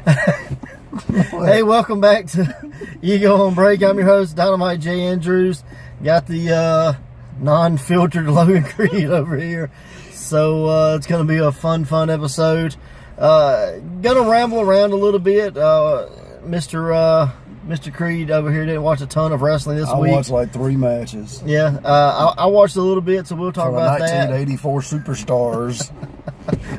Hey, welcome back to Ego on Break. I'm your host, Dynamite J. Andrews. Got the non-filtered Logan Creed over here. So it's going to be a fun episode. Gonna ramble around a little bit. Mr. Creed over here didn't watch a ton of wrestling this week. I watched like 3 matches. Yeah, I watched a little bit, so we'll talk about that. 1984 Superstars.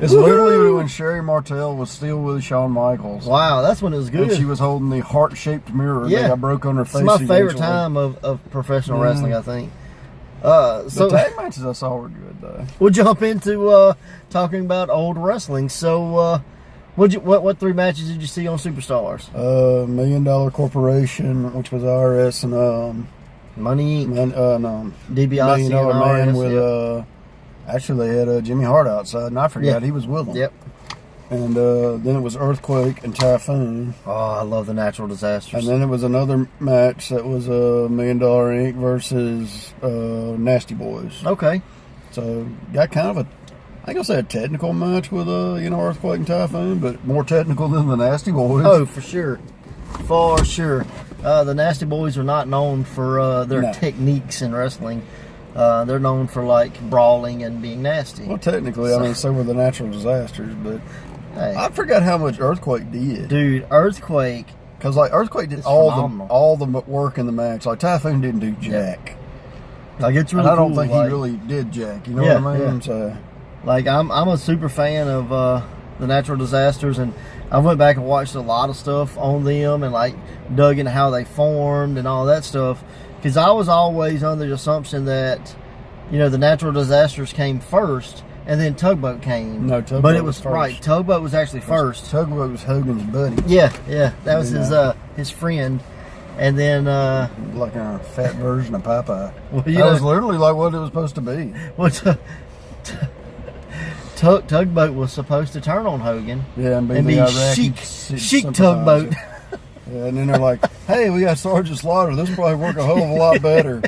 It's literally when Sherry Martel was still with Shawn Michaels. Wow, that's when it was good. And she was holding the heart-shaped mirror that got broke on her face. It's my favorite time of professional wrestling, I think. The tag matches I saw were good, though. We'll jump into talking about old wrestling. So, what 3 matches did you see on Superstars? $1 Million Corporation, which was IRS, and Money Inc. $1 DiBiase Million and Man RS, with actually they had Jimmy Hart outside, and I forgot he was with them. Yep. And then it was Earthquake and Typhoon. Oh, I love the natural disasters. And then it was another match that was $1 Million Inc. versus Nasty Boys. Okay. So got kind of I think I'll say a technical match with Earthquake and Typhoon, but more technical than the Nasty Boys. Oh, for sure. For sure. The Nasty Boys are not known for their techniques in wrestling. They're known for like brawling and being nasty. Well, technically, so were the natural disasters, but hey, I forgot how much Earthquake did. Dude, Earthquake. Because like Earthquake did all the work in the match. Like Typhoon didn't do jack. Like it's really. And I don't cool, think he really did jack. You know what I mean? Yeah. So, like I'm a super fan of the natural disasters, and I went back and watched a lot of stuff on them and like dug into how they formed and all that stuff. Because I was always under the assumption that, the natural disasters came first, and then Tugboat came. No, Tugboat but it was first. Right. Tugboat was actually first. Tugboat was Hogan's buddy. Yeah, that was his friend, and then like a fat version of Popeye. Well, that was literally like what it was supposed to be. Well, Tugboat was supposed to turn on Hogan. Yeah, and be Iraqi chic Tugboat. Yeah, and then they're like, hey, we got Sergeant Slaughter. This will probably work a hell of a lot better.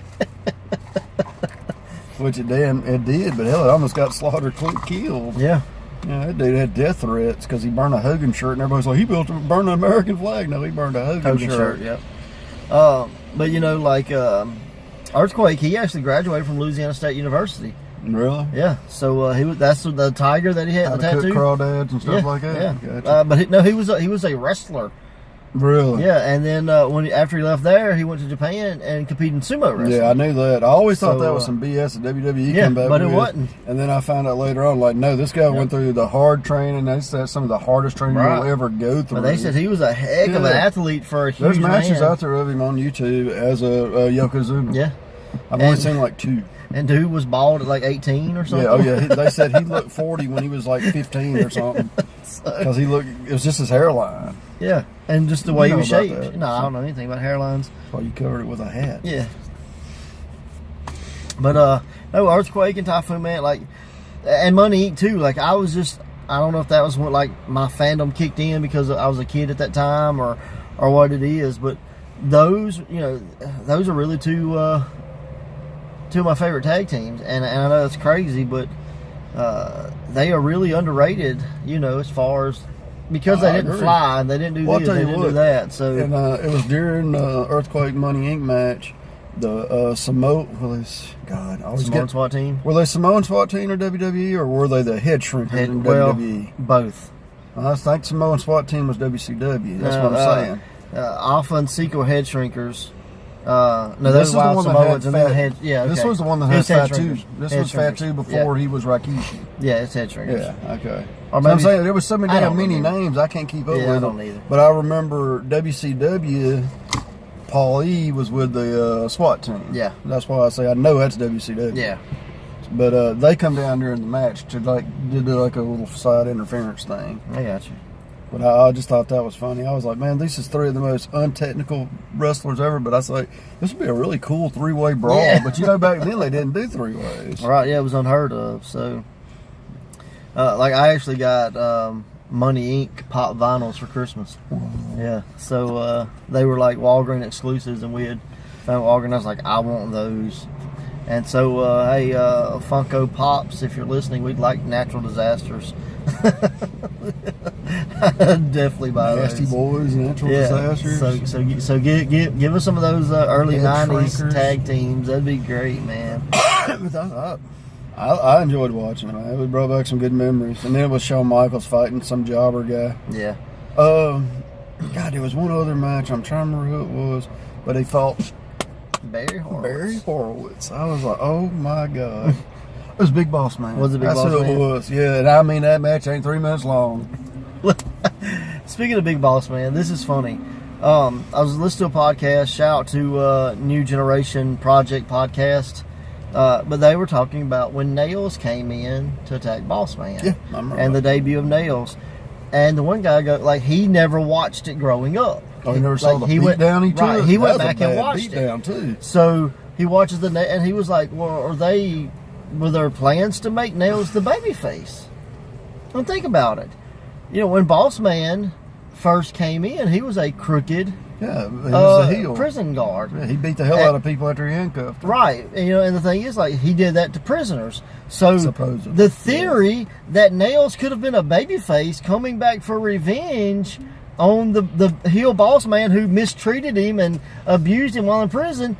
Which it did, but hell, it almost got Slaughter killed. Yeah. Yeah, that dude had death threats because he burned a Hogan shirt, and everybody's like, he burned an American flag. No, he burned a Hogan shirt. Yep. But Earthquake, he actually graduated from Louisiana State University. Really? Yeah. So that's the tiger that he had, the tattoo. Cook crawdads and stuff like that. Yeah. Gotcha. But he was a wrestler. Really? Yeah, and then after he left there, he went to Japan and competed in sumo wrestling. Yeah, I knew that. I always thought that was some BS that WWE came back with. But it wasn't. And then I found out later on, like, no, this guy went through the hard training. That's some of the hardest training you'll ever go through. But they said he was a heck of an athlete for a huge There's matches man. out there of him on YouTube as a Yokozuna. Yeah. I've only seen like 2. And dude was bald at like 18 or something. Yeah, they said he looked 40 when he was like 15 or something. Because it was just his hairline. Yeah, and just the way he was shaped. No, I don't know anything about hairlines. That's why you covered it with a hat. Yeah. But, no, Earthquake and Typhoon, man, and Money Inc. too. Like, I don't know if that was what, like, my fandom kicked in because I was a kid at that time or what it is, but those are really two of my favorite tag teams. And I know it's crazy, but they are really underrated, as far as, because they didn't fly and they didn't do this, they didn't do that. So, and it was during the Earthquake Money Inc. match. The Samoan SWAT team. Were they Samoan SWAT team or WWE, or were they the head shrinkers in WWE? Both. I think Samoan SWAT team was WCW. That's what I'm saying. Alpha and Seco head shrinkers. No, those are the Samoans and then head. Yeah, okay. This was the one that had Fatu. This was Fatu before he was Rikishi. Yeah, it's head shrinkers. Yeah, okay. Or maybe, I'm saying there was so many names I can't keep up with. I don't either. But I remember WCW. Paul E was with the SWAT team. Yeah, that's why I say I know that's WCW. Yeah, but they come down during the match to do like a little side interference thing. I got you. But I just thought that was funny. I was like, man, this is 3 of the most untechnical wrestlers ever. But I was like, this would be a really cool 3-way brawl. Yeah. But back then they didn't do 3 ways. Right? Yeah, it was unheard of. So, I actually got Money Inc. pop vinyls for Christmas. Yeah, so they were like Walgreens exclusives, and we had found Walgreens. I was like, I want those. And so, hey, Funko Pops, if you're listening, we'd like natural disasters. Definitely buy Nasty those. Boys, Natural Disasters. So give us some of those early Head 90s Shrinkers. tag teams. That'd be great, man. I enjoyed watching it, man. It brought back some good memories. And then it was Shawn Michaels fighting some jobber guy. Yeah. God, there was one other match. I'm trying to remember who it was. But he fought Barry Horowitz. I was like, oh my God. It was Big Boss Man. Was it Big That's Boss who Man? it was. Yeah, and I mean, that match ain't 3 minutes long. Speaking of Big Boss Man, this is funny. I was listening to a podcast. Shout out to New Generation Project podcast. But they were talking about when Nails came in to attack Boss Man. Yeah, I remember and the debut of Nails. And the one guy he never watched it growing up. Oh, he never saw the beat down he took? Right, he went That was a back and bad watched beat it. down too. So he watches and he was like, well, were there plans to make Nails the babyface? Don't think about it. You know, when Boss Man first came in, he was a crooked Yeah, he was a heel. prison guard. Yeah, he beat the hell out of people after he handcuffed them. Right. And, you know, and the thing is, he did that to prisoners. So Supposedly. the theory that Nails could have been a babyface coming back for revenge on the heel Boss Man who mistreated him and abused him while in prison,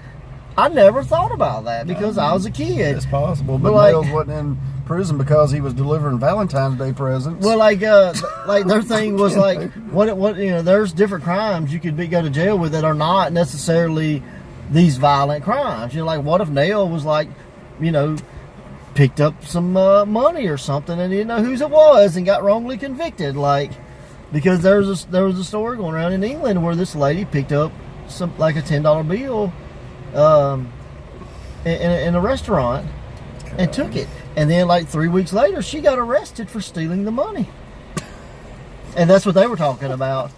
I never thought about that because I was a kid. It's possible, but But, Nails wasn't in prison because he was delivering Valentine's Day presents. Well, their thing was what you know, there's different crimes you could go to jail with that are not necessarily these violent crimes. You know, like what if Nail was picked up some money or something and didn't know whose it was and got wrongly convicted, because there was a story going around in England where this lady picked up a $10 bill in a restaurant and took it. And then 3 weeks later, she got arrested for stealing the money. And that's what they were talking about.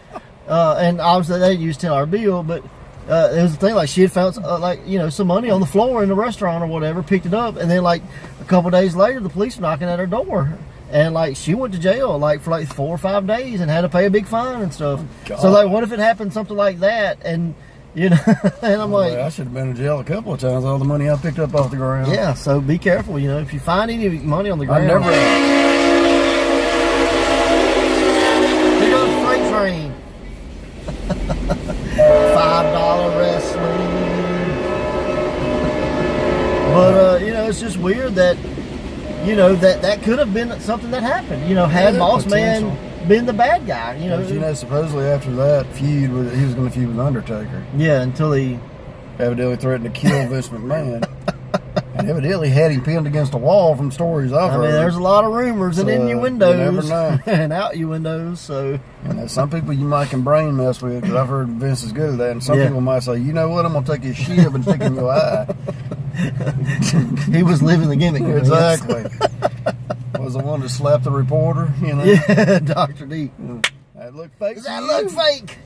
And obviously they used $10 bill, but it was the thing, she had found some money on the floor in the restaurant or whatever, picked it up, and then a couple days later, the police were knocking at her door. And she went to jail for 4 or 5 days and had to pay a big fine and stuff. God. So what if it happened something like that? And and I'm I should have been in jail a couple of times. All the money I picked up off the ground. yeah. So be careful. If you find any money on the ground, I never. Here goes Freight Train. $5 wrestling. But it's just weird that that could have been something that happened. Had Boss Man been the bad guy. Supposedly after that feud, he was going to feud with Undertaker. Yeah, until he evidently threatened to kill Vince McMahon. And evidently had him pinned against a wall from stories I've heard. there's a lot of rumors and innuendos you never know. and out-innuendos. So some people you might can brain mess with, because I've heard Vince is good at that. And some people might say, you know what, I'm going to take his shib and stick in your eye. He was living the gimmick. Exactly. Was the one that slapped the reporter, Yeah, Dr. D. That looked fake. Does that look fake?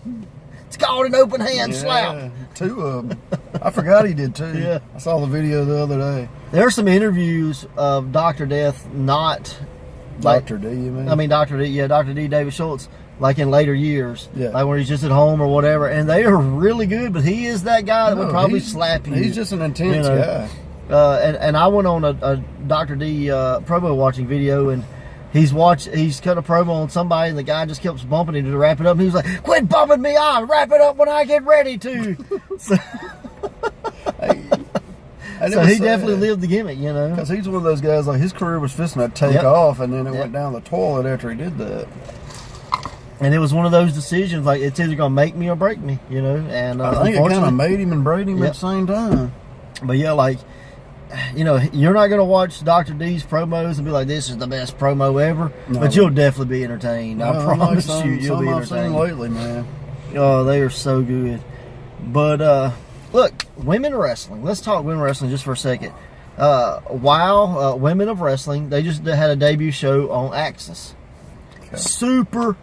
It's called an open hand slap. 2 of them. I forgot he did 2. Yeah. I saw the video the other day. There are some interviews of Dr. Death, not Dr. D, you mean? I mean Dr. D, yeah, Dr. D, David Schultz, in later years. Yeah. When he's just at home or whatever. And they are really good, but he is that guy that would probably slap you. He's just an intense guy. And I went on a Dr. D promo watching video, and he's cut a promo on somebody, and the guy just kept bumping him to wrap it up. And he was like, "Quit bumping me! I'll wrap it up when I get ready to." So he definitely lived the gimmick, Because he's one of those guys, his career was fixing to take off, and then it went down the toilet after he did that. And it was one of those decisions, it's either going to make me or break me, And I think it kind of made him and brayed him at the same time. But yeah, you're not going to watch Dr. D's promos and be like, this is the best promo ever. No, but you'll definitely be entertained. I promise you'll be entertained. I've seen lately, man. Oh, they are so good. But, look, women wrestling. Let's talk women wrestling just for a second. Women of Wrestling, they just had a debut show on Axis. Okay. Super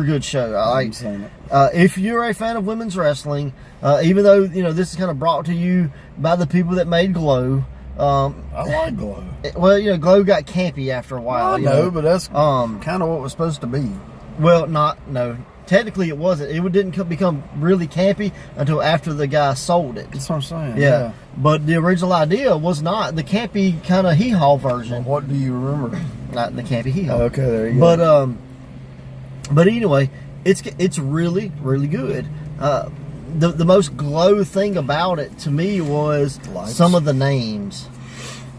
good show. I like it. If you're a fan of women's wrestling, even though this is kind of brought to you by the people that made Glow. I like Glow. Glow got campy after a while. I know, but that's kind of what it was supposed to be. Well, no. Technically, it wasn't. It didn't become really campy until after the guy sold it. That's what I'm saying. Yeah. But the original idea was not the campy kind of hee-haw version. Well, what do you remember? Not the campy hee-haw. Okay, there you go. But But anyway, it's really, really good. The most glow thing about it to me was some of the names.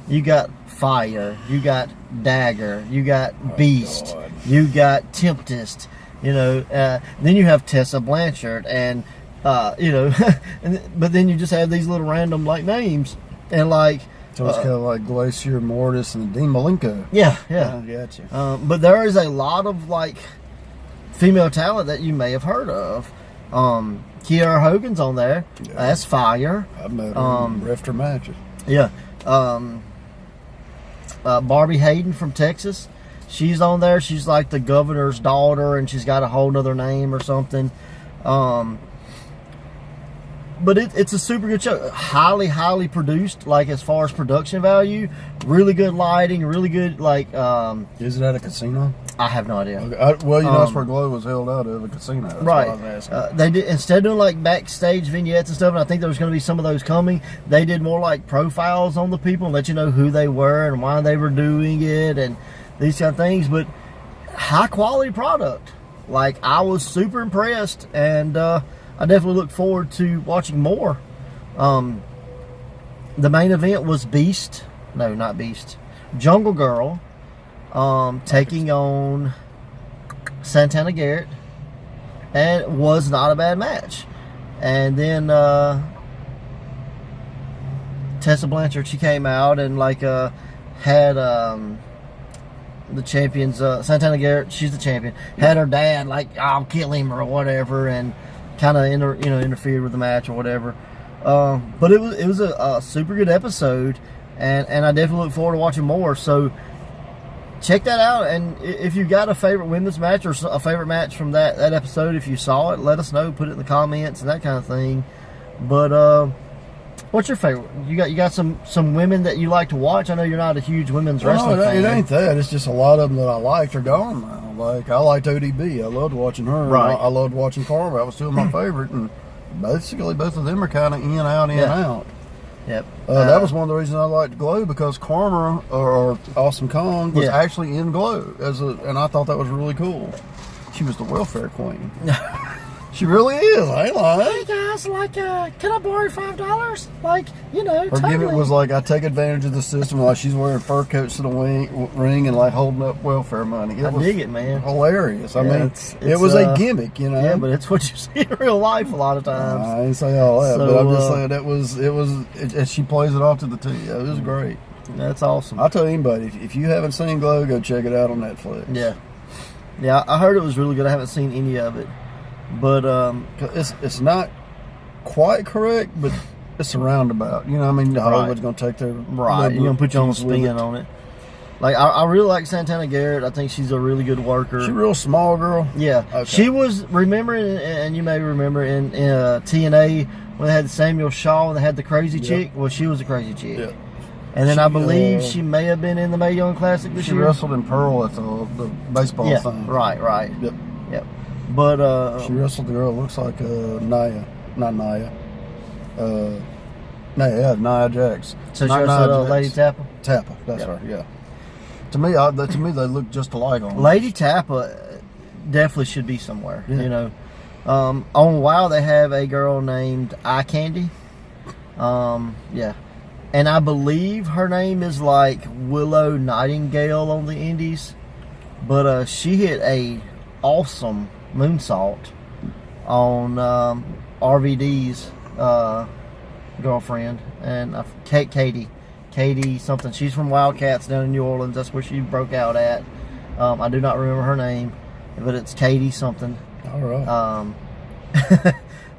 You got Fire, you got Dagger, you got Beast, you got Tempest, then you have Tessa Blanchard, and but then you just have these little random like names, and like so it's kind of like Glacier, Mortis, and Dean Malenko. Yeah. I gotcha. But there is a lot of like female talent that you may have heard of. Kiara Hogan's on there. Yeah. That's Fire. I've met her in Rifter matches. Yeah. Barbie Hayden from Texas. She's on there. She's like the governor's daughter, and she's got a whole nother name or something. But it's a super good show. Highly, highly produced, like as far as production value. Really good lighting, really good, like... Is it at a casino? I have no idea. Okay. That's where Glow was held out of, a casino. That's right. what I was asking. They did, instead of doing like backstage vignettes and stuff, and I think there was going to be some of those coming, they did more like profiles on the people and let you know who they were and why they were doing it and these kind of things. But high quality product. Like, I was super impressed, and I definitely look forward to watching more. The main event was Beast. No, not Beast. Jungle Girl taking on Santana Garrett, and it was not a bad match. And then Tessa Blanchard, she came out and like had the champions, Santana Garrett, she's the champion, had her dad like, I'll kill him or whatever, and kind of interfered with the match or whatever. But it was a super good episode, and I definitely look forward to watching more. So check that out, and if you got a favorite women's match or a favorite match from that episode, if you saw it, let us know. Put it in the comments and that kind of thing. But what's your favorite? You got some women that you like to watch? I know you're not a huge women's wrestling fan. It ain't that. It's just a lot of them that I liked are gone now. Like, I liked ODB. I loved watching her. Right. I loved watching Carver. That was two of my favorite. And basically, both of them are kind of in, out. Yep. That was one of the reasons I liked Glow, because Karma, or Awesome Kong, was actually in Glow. And I thought that was really cool. She was the welfare queen. She really is. I ain't lying. Hey guys, like, can I borrow $5? Like, Her totally. gimmick was like, I take advantage of the system. Like, she's wearing fur coats to the ring and like holding up welfare money. I dig it, man. Hilarious. I mean, it's it was a gimmick, Yeah, but it's what you see in real life a lot of times. I didn't say all that, So, but I'm just saying and she plays it off to the T. It was great. That's awesome. I'll tell anybody, if you haven't seen Glow, go check it out on Netflix. Yeah, I heard it was really good. I haven't seen any of it. But it's not quite correct, but it's a roundabout. Hollywood's going to take their right. You're going to put your own spin on it. Like, I really like Santana Garrett. I think she's a really good worker. She's a real small girl. Yeah. Okay. She was, remembering, and you may remember in TNA when they had Samuel Shaw and they had the crazy chick. Well, she was a crazy chick. Yeah. And then I believe she may have been in the Mae Young Classic this year. She wrestled in Pearl at the baseball thing. Right. Yep. But she wrestled the girl that looks like Nia. Not Nia. Nia Jax. So she wrestled Lady Tappa? Tappa, that's her, yeah. To me, they look just alike on Lady Tappa definitely should be somewhere, On WoW, they have a girl named Eye Candy. And I believe her name is like Willow Nightingale on the indies. But she hit a awesome moonsault on RVD's girlfriend, and Katie something. She's from Wildcats down in New Orleans. That's where she broke out at. I do not remember her name, but it's Katie something. All right.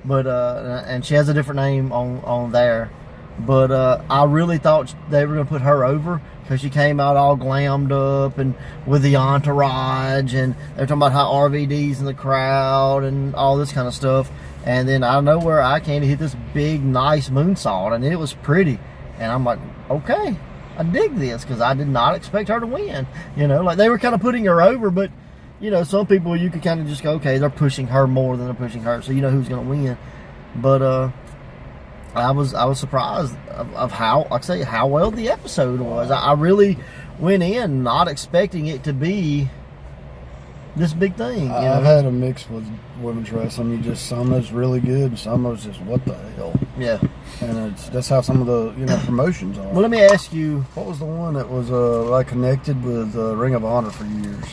But and she has a different name on there. But I really thought they were going to put her over, because she came out all glammed up and with the entourage, and they're talking about how RVD's in the crowd and all this kind of stuff. And then out of nowhere, I Candy hit this big, nice moonsault, and it was pretty. And I'm like, okay, I dig this, because I did not expect her to win. Like they were kind of putting her over, but some people you could kind of just go, okay, they're pushing her more than they're pushing her, so you know who's going to win. But I was surprised of how, like I say, how well the episode was. I really went in not expecting it to be this big thing. I've had a mix with women's wrestling. You just, some is really good, and some is just what the hell. Yeah. And that's how some of the promotions are. Well, let me ask you, what was the one that was like connected with Ring of Honor for years?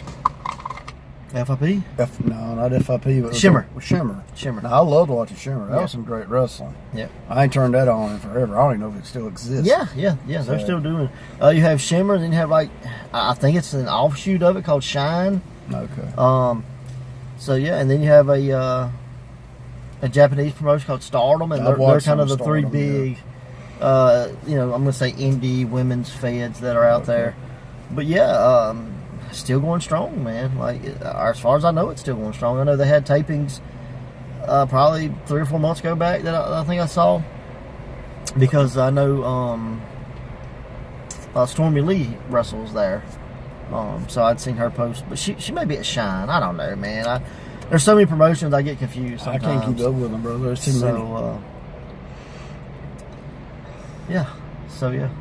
FIP? No, not FIP, but Shimmer. Shimmer. Now, I loved watching Shimmer. That was some great wrestling. Yeah. I ain't turned that on in forever. I don't even know if it still exists. Yeah. They're still doing it. You have Shimmer, and then you have I think it's an offshoot of it called Shine. Okay. So yeah, and then you have a Japanese promotion called Stardom, and they're kind of the three big, I'm gonna say indie women's feds that are out there. But yeah, still going strong, man. Like, as far as I know, it's still going strong. I know they had tapings probably 3 or 4 months ago back that I think I saw, because I know Stormy Lee wrestles there. So I'd seen her post, but she may be at Shine. I don't know, man. There's so many promotions, I get confused sometimes. I can't keep up with them, bro. There's too many. Yeah,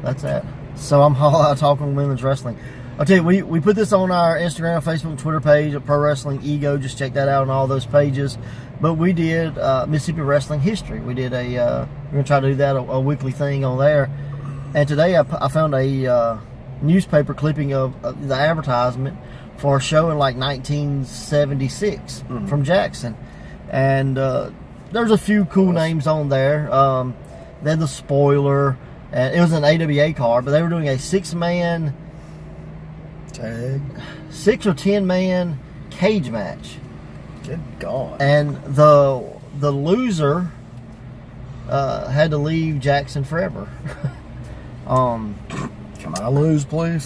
that's that. So I'm all out talking women's wrestling. I'll tell you, we put this on our Instagram, Facebook, and Twitter page at Pro Wrestling Ego. Just check that out on all those pages. But we did Mississippi wrestling history. We did we're gonna try to do that a weekly thing on there. And today I found a newspaper clipping of the advertisement for a show in like 1976 from Jackson, and there's a few cool names on there. Then the Spoiler, and it was an AWA card, but they were doing a 6-man tag, 6 or 10-man cage match. Good God! And the loser had to leave Jackson forever. Can I lose, please?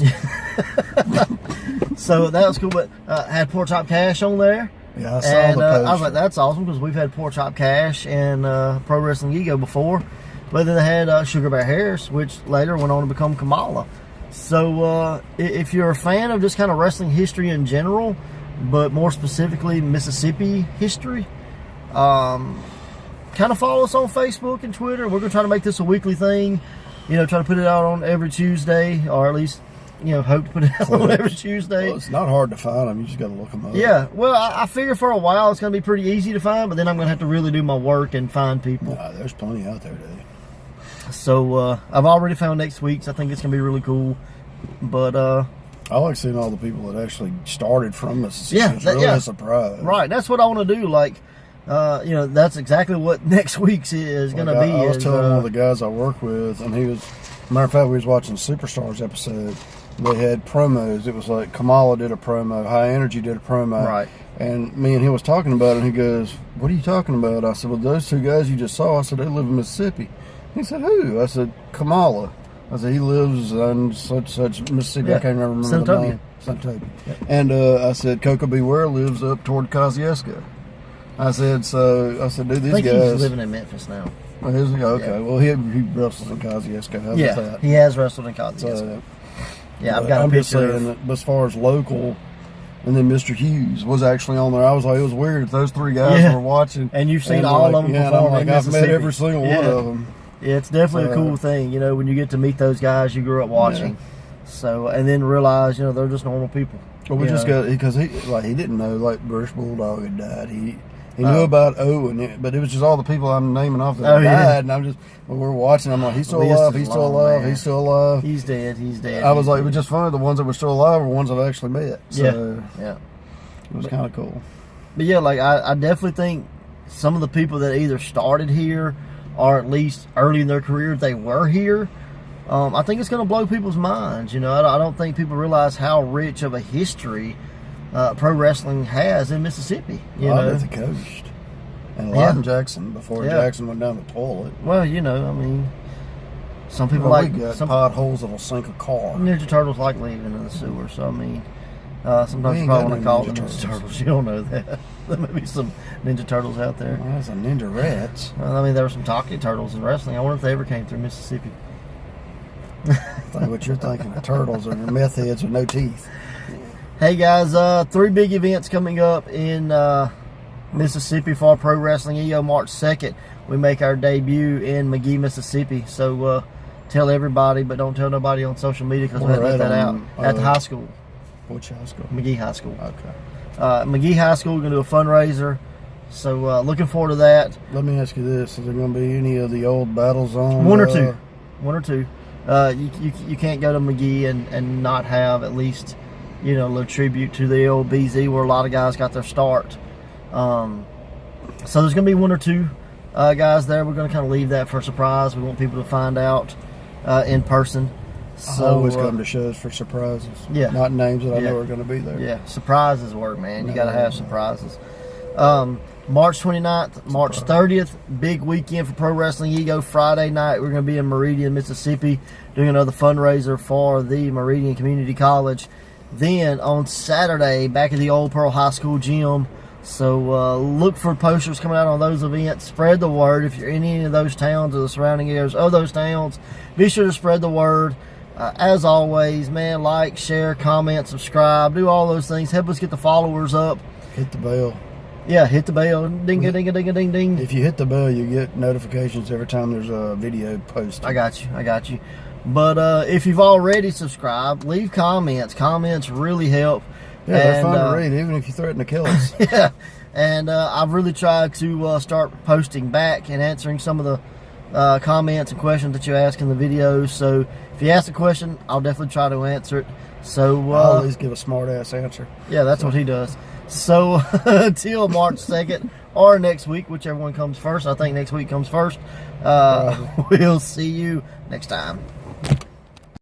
So that was cool, but had Poor Chop Cash on there. Yeah, I saw the poster. I was like, that's awesome, because we've had Poor Chop Cash and Pro Wrestling Ego before. But then they had Sugar Bear Harris, which later went on to become Kamala. So if you're a fan of just kind of wrestling history in general, but more specifically Mississippi history, kind of follow us on Facebook and Twitter. We're going to try to make this a weekly thing. Try to put it out on every Tuesday, or at least, hope to put it out on every Tuesday. Well, it's not hard to find them. You just got to look them up. Yeah. Well, I figure for a while it's going to be pretty easy to find, but then I'm going to have to really do my work and find people. Nah, there's plenty out there, dude. So I've already found next week's. I think it's going to be really cool. But I like seeing all the people that actually started from Mississippi. Yeah, it's really a surprise. Right. That's what I want to do. Like, that's exactly what next week's is going to be. I was telling one of the guys I work with, and he was, matter of fact, we was watching Superstars episode. They had promos. It was like Kamala did a promo, High Energy did a promo. Right. And me and he was talking about it, and he goes, "What are you talking about?" I said, "Well, those two guys you just saw," I said, "they live in Mississippi." He said, "Who?" I said, "Kamala." I said, "He lives in such Mississippi." Yeah. I can't remember the name. Santopia. Yep. And I said, "Coco Beware lives up toward Kosciuszko." I said, "Dude, these I think guys." he's living in Memphis now. Oh, is he? Okay. Yeah. Well, he wrestles in Kosciuszko. How about that? He has wrestled in Kosciuszko. Yeah, I've got a picture. I'm just saying that as far as local, and then Mr. Hughes was actually on there. I was like, it was weird if those three guys were watching. And you've seen all of them perform in I've Mississippi. met every single one of them. Yeah, it's definitely a cool thing, when you get to meet those guys you grew up watching. Yeah. So, and then realize, they're just normal people. Well, we just got, because he didn't know, like, British Bulldog had died. He knew about Owen, but it was just all the people I'm naming off that died, and I'm just, when we're watching, I'm like, he's still alive, he's still alive, he's still alive. He's dead. I was like, it was just funny, the ones that were still alive were ones I've actually met. So, yeah. It was kind of cool. But yeah, like, I definitely think some of the people that either started here, or at least early in their career, they were here. I think it's going to blow people's minds. I don't think people realize how rich of a history pro wrestling has in Mississippi. A lot at the coast. And a lot in Jackson before Jackson went down the toilet. Well, some people we got some potholes that'll sink a car. Ninja Turtles like leaving in the sewer, so sometimes you probably want to call them Ninja Turtles. You don't know that. There may be some Ninja Turtles out there. Well, that's a Ninja Rats. Well, there were some Talkie Turtles in wrestling. I wonder if they ever came through Mississippi. I think what you're thinking of turtles are meth heads with no teeth. Hey guys, 3 big events coming up in Mississippi for Pro Wrestling EO. March 2nd, we make our debut in McGee, Mississippi. So tell everybody, but don't tell nobody on social media, because we had to let that out at the high school. Which high school? McGee High School. Okay. McGee High School, we're going to do a fundraiser. So looking forward to that. Let me ask you this: is there going to be any of the old battles on? One or two. You can't go to McGee and not have at least, a little tribute to the old BZ where a lot of guys got their start. So there's going to be one or two guys there. We're going to kind of leave that for a surprise. We want people to find out in person. So I always come to shows for surprises. Yeah. Not names that I know are going to be there. Yeah, surprises work, man. You got to have surprises. March 29th, March 30th, big weekend for Pro Wrestling Ego. Friday night, we're going to be in Meridian, Mississippi, doing another fundraiser for the Meridian Community College. Then on Saturday, back at the old Pearl High School gym. So look for posters coming out on those events. Spread the word. If you're in any of those towns or the surrounding areas of those towns, be sure to spread the word. As always, man, like, share, comment, subscribe, do all those things. Help us get the followers up. Hit the bell. Yeah, hit the bell. Ding, ding, ding, ding, ding, ding. If you hit the bell, you get notifications every time there's a video posted. I got you. But if you've already subscribed, leave comments. Comments really help. Yeah, they're fun to read, even if you threaten to kill us. Yeah, and I've really tried to start posting back and answering some of the comments and questions that you ask in the videos. So if you ask a question, I'll definitely try to answer it. So I'll at least give a smart-ass answer. Yeah, that's what he does. So until March 2nd or next week, whichever one comes first. I think next week comes first. We'll see you next time.